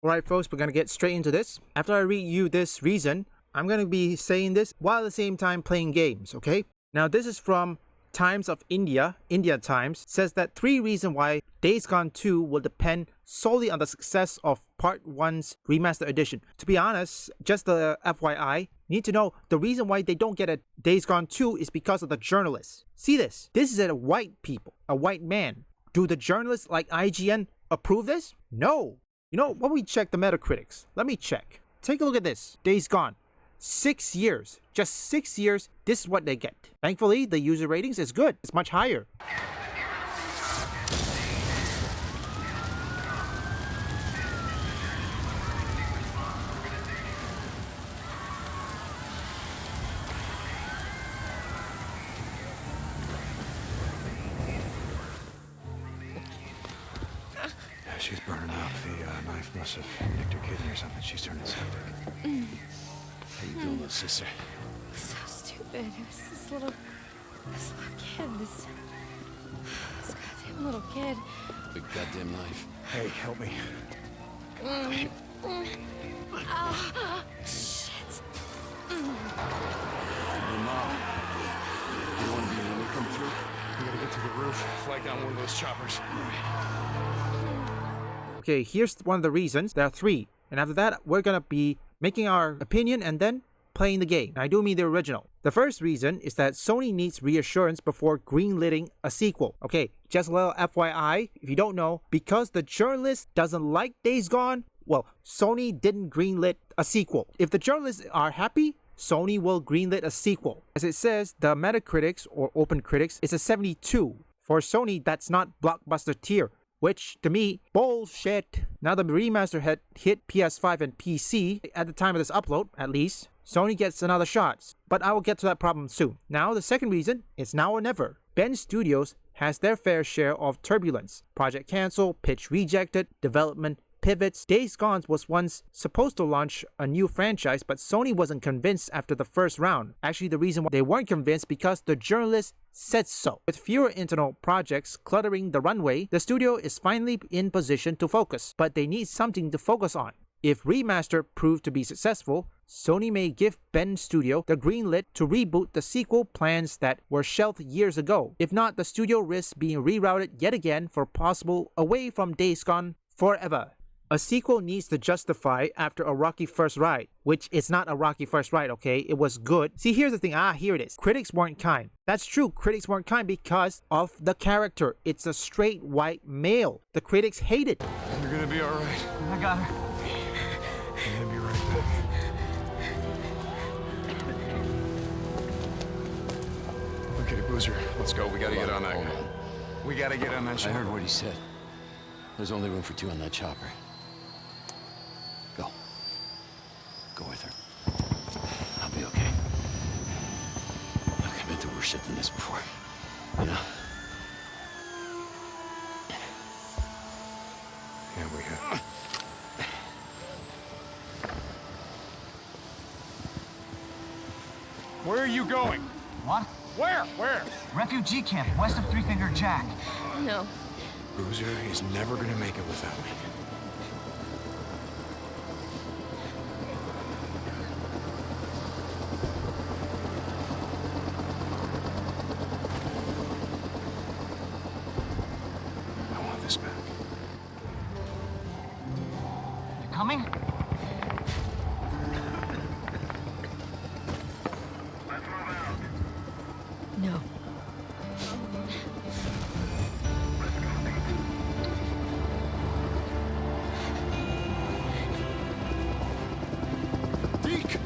Alright folks, we're gonna get straight into this. After I read you this reason, I'm gonna be saying this while at the same time playing games, okay? Now this is from Times of India, India Times, says that 3 reasons why Days Gone 2 will depend solely on the success of Part 1's remastered edition. To be honest, just the FYI, you need to know the reason why they don't get a Days Gone 2 is because of the journalists. See this? This is a white people, a white man. Do the journalists like IGN approve this? No. You know, when we check the Metacritics, let me check. Take a look at this. Days Gone. 6 years. Just 6 years, this is what they get. Thankfully, the user ratings is good. It's much higher. She's burning out. The knife must have nicked her kidney or something. She's turning septic. How you doing, little sister? So stupid. It was this little kid. This goddamn little kid. Big goddamn knife. Hey, help me. Oh, shit. Hey, Mom. You want to be when we come through? We gotta get to the roof. Flag down one of those choppers. Okay, here's one of the reasons. There are 3. And after that, we're gonna be making our opinion and then playing the game. I do mean the original. The first reason is that Sony needs reassurance before greenlighting a sequel. Okay, just a little FYI, if you don't know, because the journalist doesn't like Days Gone, well, Sony didn't greenlit a sequel. If the journalists are happy, Sony will greenlit a sequel. As it says, the Metacritics or Open Critics is a 72. For Sony, that's not blockbuster tier. Which, to me, bullshit. Now the remaster had hit PS5 and PC, at the time of this upload, at least, Sony gets another shot. But I will get to that problem soon. Now, the second reason is now or never. Bend Studios has their fair share of turbulence. Project cancelled, pitch rejected, development pivots. Days Gone was once supposed to launch a new franchise, but Sony wasn't convinced after the first round. Actually, the reason why they weren't convinced because the journalists said so. With fewer internal projects cluttering the runway, the studio is finally in position to focus, but they need something to focus on. If Remaster proved to be successful, Sony may give Bend Studio the green lit to reboot the sequel plans that were shelved years ago. If not, the studio risks being rerouted yet again for possible away from Days Gone forever. A sequel needs to justify after a rocky first ride, which is not a rocky first ride, okay? It was good. See, here's the thing. Here it is. Critics weren't kind. That's true. Critics weren't kind because of the character. It's a straight white male. The critics hate it. You're gonna be alright. I got her. I'm gonna be right back. Okay, Boozer, let's go. We gotta get on that Hold guy. on. We gotta get on that I ship. heard what he said. There's only room for 2 on that chopper. Go. Go with her. I'll be okay. Look, I've been through worse shit than this before. You know? Yeah, we have. Where are you going? What? Where? Refugee camp west of Three Finger Jack. No. Boozer is never gonna make it without me. I want this back. You coming? No. Deke!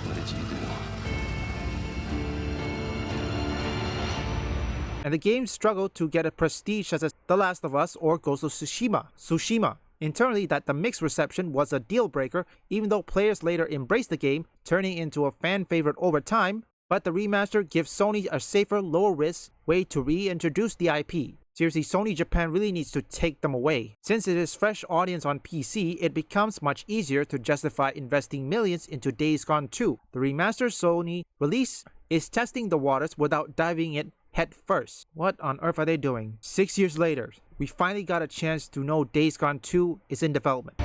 What did you do? And the game struggled to get a prestige such as The Last of Us or Ghost of Tsushima. Internally, that the mixed reception was a deal breaker, even though players later embraced the game, turning into a fan favorite over time. But the remaster gives Sony a safer, lower risk way to reintroduce the IP. Seriously, Sony Japan really needs to take them away. Since it is fresh audience on PC, it becomes much easier to justify investing millions into Days Gone 2. The remastered Sony release is testing the waters without diving it head first. What on earth are they doing? 6 years later, we finally got a chance to know Days Gone 2 is in development.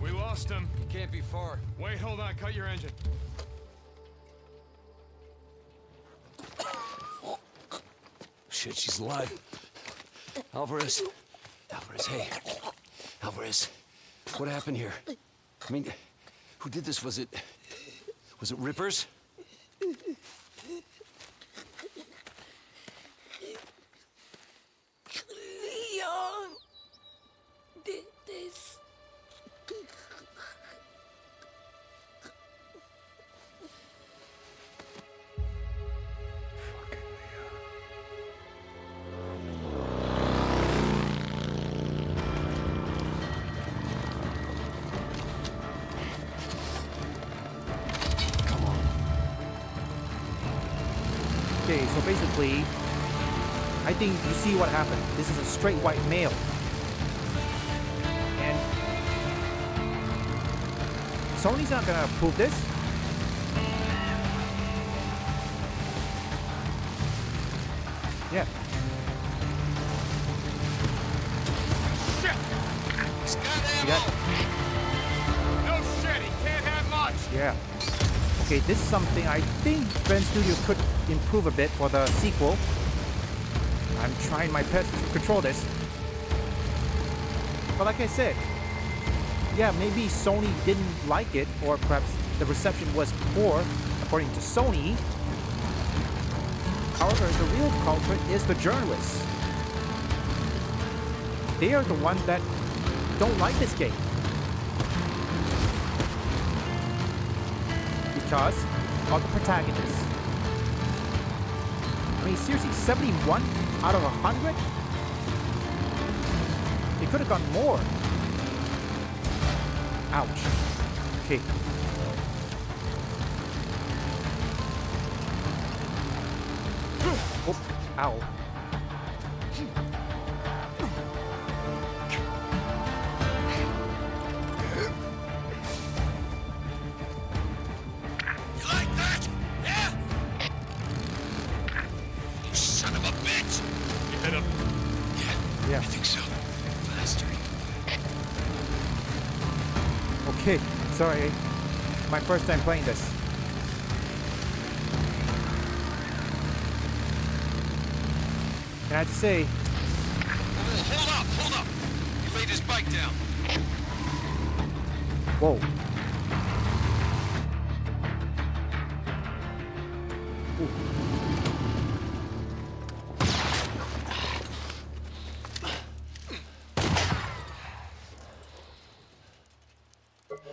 We lost him. It can't be far. Wait, hold on. Cut your engine. Shit, she's alive. Alvarez. Alvarez, hey. Alvarez. What happened here? I mean, who did this? Was it Rippers? Leon did this. Okay, so basically, I think you see what happened. This is a straight white male. And Sony's not gonna approve this. Yeah. He's got ammo. Yeah. No shit. He can't have much. Yeah. Okay, this is something I think Friend Studio could improve a bit for the sequel. I'm trying my best to control this. But like I said, yeah, maybe Sony didn't like it, or perhaps the reception was poor, according to Sony. However, the real culprit is the journalists. They are the ones that don't like this game. Because of the protagonists. I mean, seriously, 71 out of 100? It could have gone more. Ouch. Okay. Whoop. Ow. You like that? Yeah? You son of a bitch! You hit him. Yeah. I think so. Bastard. Okay. Sorry. My first time playing this. And I have to say, Hold up! He laid his bike down. whoa.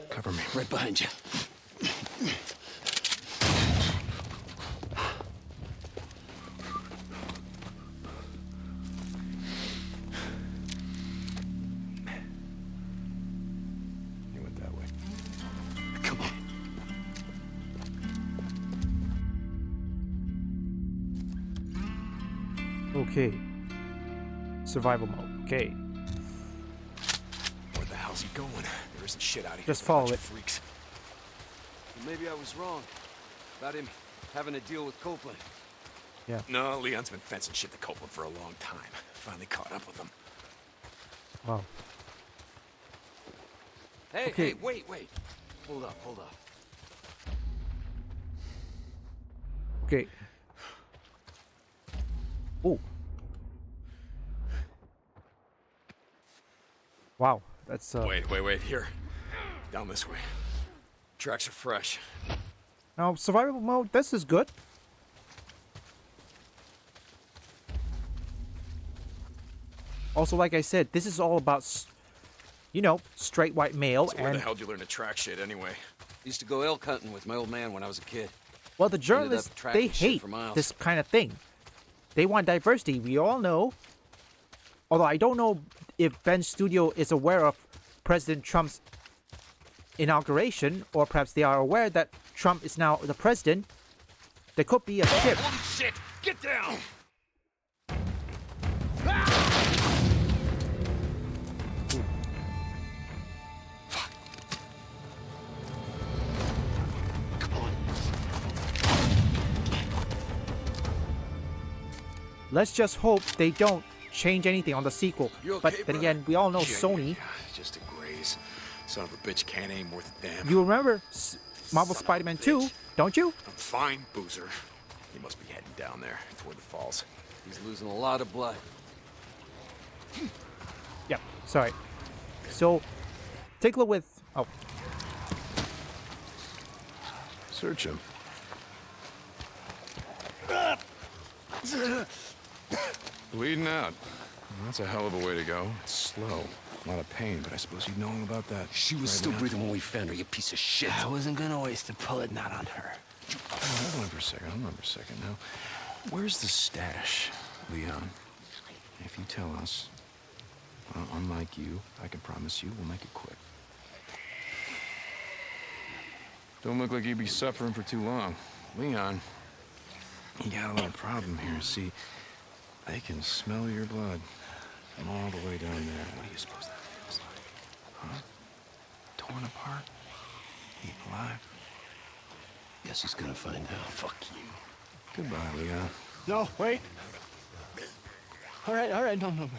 Cover me. Right behind you. He went that way. Come on. Okay. Survival mode. Okay. Where the hell's he going? There isn't shit out here. Just for a follow bunch it. of freaks. Maybe I was wrong about him having to deal with Copeland. No, Leon's been fencing shit to Copeland for a long time. Finally caught up with him. Wow. Hey, Okay. hey, wait. Hold up. Okay. Oh. Wow, that's Wait. Here. Down this way. Tracks are fresh. now survival mode. This is good. Also, like I said, this is all about, you know, straight white male. So where and the hell did you learn to track shit anyway? Used to go elk hunting with my old man when I was a kid. well, the journalists, tracking they shit hate for miles. this kind of thing. They want diversity. We all know. Although I don't know if Ben's studio is aware of President Trump's inauguration, or perhaps they are aware that Trump is now the president. There could be a shift. Holy shit! Get down! Fuck. Come on. Let's just hope they don't change anything on the sequel. You okay, But then brother? again, we all know Yeah, Sony. yeah, just a graze. Son of a bitch can't aim worth a damn. You remember Marvel Son of a Spider-Man 2, bitch. don't you? I'm fine, Boozer. He must be heading down there toward the falls. He's losing a lot of blood. Yep, sorry. So, take a look with... Oh, Search him. Bleeding out. That's a hell of a way to go. It's slow. A lot of pain, but I suppose you'd know all about that. She was Right still now. breathing when we found her, you piece of shit. I wasn't gonna waste a bullet not on her. Hold on for a second. Hold on for a second now. Where's the stash, Leon? If you tell us, well, unlike you, I can promise you we'll make it quick. Don't look like you'd be suffering for too long. Leon, you got a little problem here. See, they can smell your blood from all the way down there. What do you suppose that feels like? Huh? Torn apart? Eaten alive? Guess he's gonna find out. Fuck you. Goodbye, Leon. No, wait. All right, no.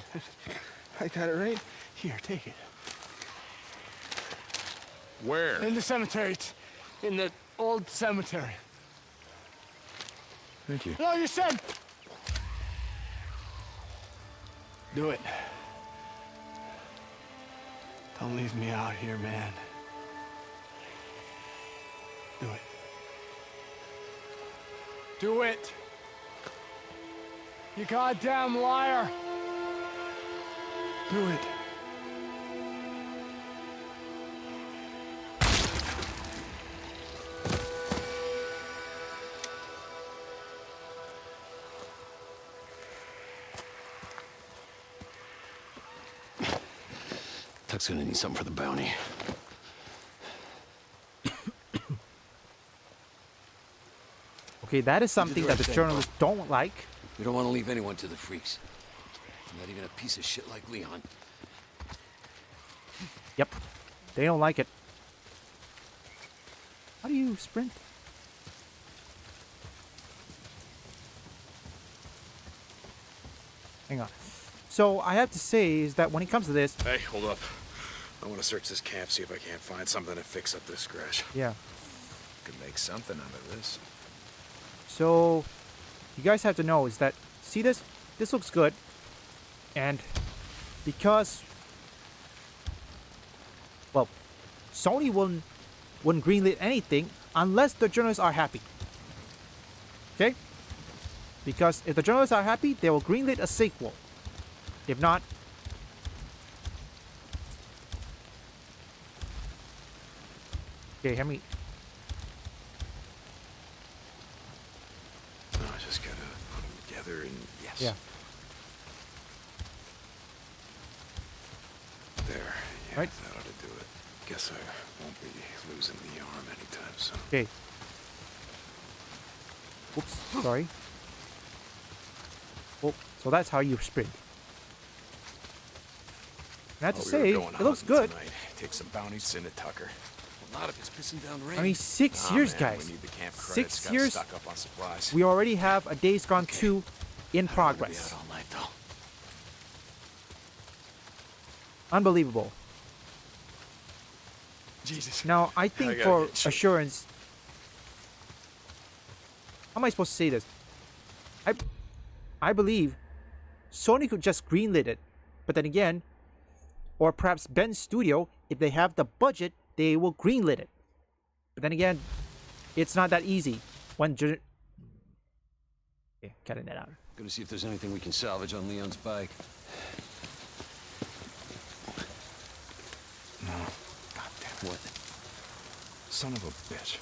I got it right here, take it. Where? In the cemetery. It's in the old cemetery. Thank you. No, you said. Do it. Don't leave me out here, man. Do it. Do it. You goddamn liar. Do it. Tuck's gonna need something for the bounty. okay, that is something the that right the thing, journalists don't like. We don't want to leave anyone to the freaks. Not even a piece of shit like Leon. Yep, they don't like it. How do you sprint? Hang on. So I have to say is that when it comes to this, Hey, hold up. I want to search this camp, see if I can't find something to fix up this scratch. yeah. Could make something out of this. So you guys have to know is that see this? This looks good, and because well, Sony wouldn't greenlit anything unless the journalists are happy. Okay? Because if the journalists are happy, they will greenlit a sequel. If not, okay, let me. No, I just gotta put them together and yes. Yeah. There. Yeah, Right. that ought to do it. Guess I won't be losing the arm anytime soon. Okay. Oops, sorry. Oh, so that's how you sprint. And I have to Oh, we say, were going it looks hunting good. Tonight. Take some bounties, send it Tucker. A lot of it's pissing down rain. I mean, 6 Nah, years, man, guys. We need the camp 6 credits. Gotta years. stock up on supplies. We already have a Days Gone 2 in We'll be progress. out all night, though. Unbelievable. Jesus. Now, I think gotta for get chewed. assurance, how am I supposed to say this? I believe Sony could just greenlit it, but then again, or perhaps Ben's studio, if they have the budget, they will greenlit it. But then again, it's not that easy. Okay, cutting that out. Gonna see if there's anything we can salvage on Leon's bike. No. God damn it. What? Son of a bitch.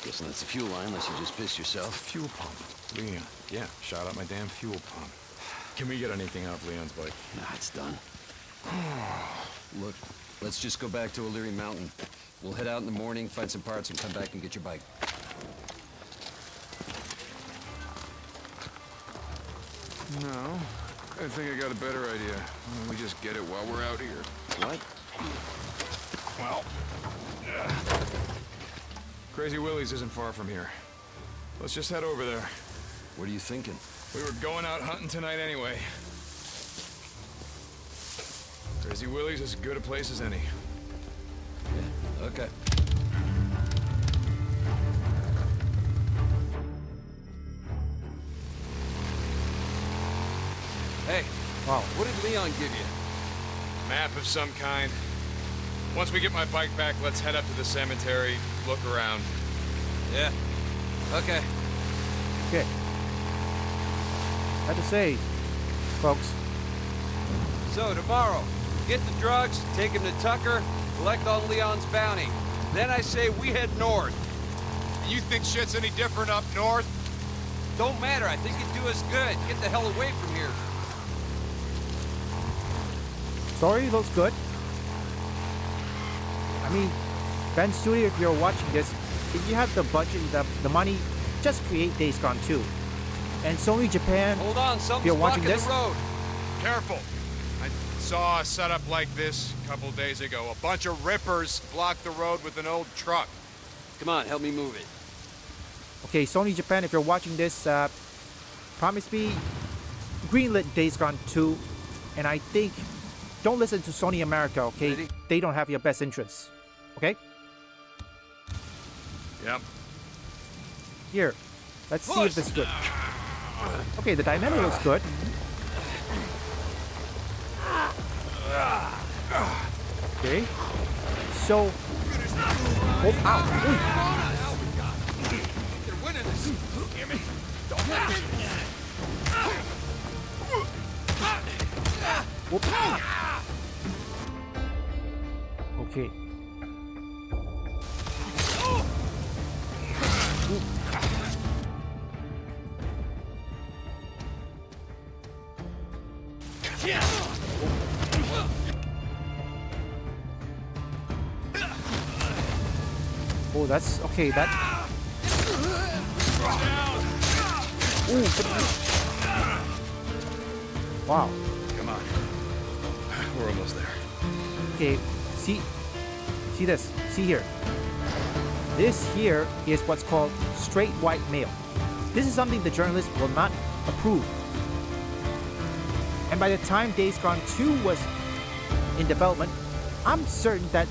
Guessing that's the fuel line, unless you just pissed yourself. Fuel pump. Leon. Yeah, shot up my damn fuel pump. Can we get anything off Leon's bike? Nah, it's done. Look, let's just go back to O'Leary Mountain. We'll head out in the morning, find some parts, and come back and get your bike. No. I think I got a better idea. Why don't we just get it while we're out here? What? Well... Crazy Willie's isn't far from here. Let's just head over there. What are you thinking? We were going out hunting tonight anyway. Crazy Willie's is as good a place as any. Yeah, okay. Hey, Wow. what did Leon give you? Map of some kind. Once we get my bike back, let's head up to the cemetery, look around. Yeah. Okay. Okay. Had to say, folks, So tomorrow, get the drugs, take him to Tucker, collect on Leon's bounty. Then I say we head north. You think shit's any different up north? Don't matter, I think it'd do us good. Get the hell away from here. story looks good. I mean, Ben Studio, if you're watching this, if you have the budget, the money, just create Days Gone 2. And Sony Japan, Hold on, if something's you're watching blocking this, the road. Careful. I saw a setup like this a couple days ago. A bunch of rippers blocked the road with an old truck. Come on, help me move it. okay, Sony Japan, if you're watching this, promise me greenlit Days Gone 2, and I think don't listen to Sony America, okay? Ready? They don't have your best interests, okay? Yep. Here, let's see if this is good. Okay, the dynamic looks good. Okay, so oh, ow, They're winning this. Damn it. whoop. Okay. Oh, that's okay. That. Ooh, wow. Come on. We're almost there. Okay, see this. See here. This here is what's called straight white male. This is something the journalists will not approve. And by the time Days Gone 2 was in development, I'm certain that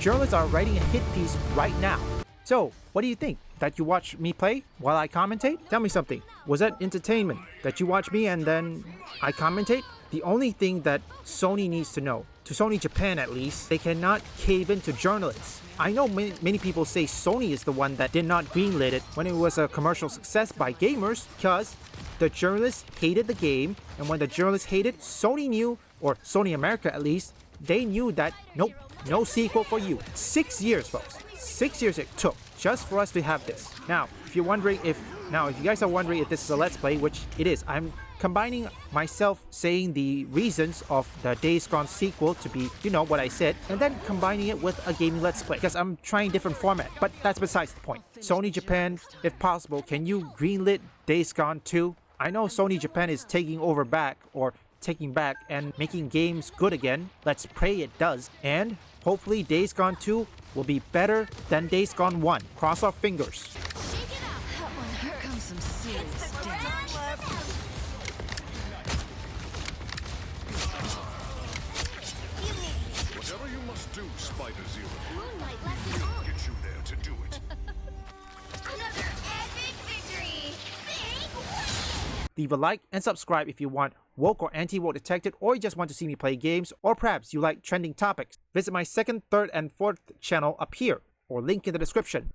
journalists are writing a hit piece right now. So, what do you think? That you watch me play while I commentate? Tell me something. Was that entertainment? That you watch me and then I commentate? The only thing that Sony needs to know, to Sony Japan at least, they cannot cave into journalists. I know many people say Sony is the one that did not greenlit it when it was a commercial success by gamers because the journalists hated the game, and when the journalists hated, Sony knew, or Sony America at least, they knew that nope, no sequel for you. 6 years, folks. 6 years it took just for us to have this. Now, if you guys are wondering if this is a Let's Play, which it is, I'm combining myself saying the reasons of the Days Gone sequel to be, you know, what I said, and then combining it with a gaming Let's Play, because I'm trying different format, but that's besides the point. Sony Japan, if possible, can you greenlit Days Gone 2? I know Sony Japan is taking back and making games good again. Let's pray it does. And hopefully Days Gone 2 will be better than Days Gone 1. Cross our fingers. Here comes some serious damage. Whatever you must do, Spider-Zero. Moonlight left it on. Get you there to do it. Another epic victory! Big win! Leave a like and subscribe if you want woke or anti-woke detected, or you just want to see me play games, or perhaps you like trending topics. Visit my second, third, and fourth channel up here, or link in the description.